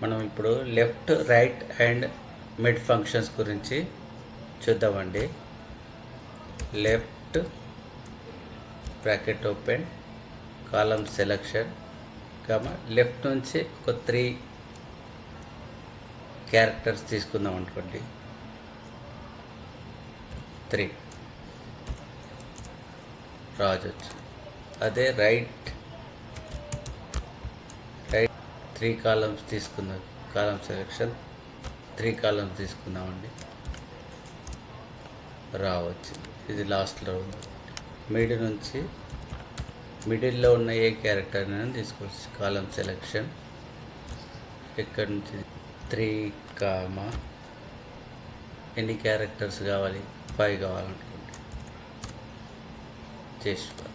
మనం ఇప్పుడు left right and mid functions గురించి చూద్దామండి. Left bracket open column selection left నుంచి ఒక 3 క్యారెక్టర్స్ తీసుకుందాం అనుకోండి. 3 రాజొచ్చు. అదే రైట్ 3 కాలమ్స్ తీసుకుందాం. కాలమ్ సెలెక్షన్ 3 కాలమ్స్ తీసుకుందామండి. రావచ్చు. ఇది లాస్ట్లో ఉంది. మిడిల్లో ఉన్న ఏ క్యారెక్టర్ అయినా తీసుకోవచ్చు. కాలమ్ సెలెక్షన్ ఇక్కడ నుంచి 3 ఎన్ని క్యారెక్టర్స్ కావాలి? 5 కావాలనుకోండి చేసుకోవాలి.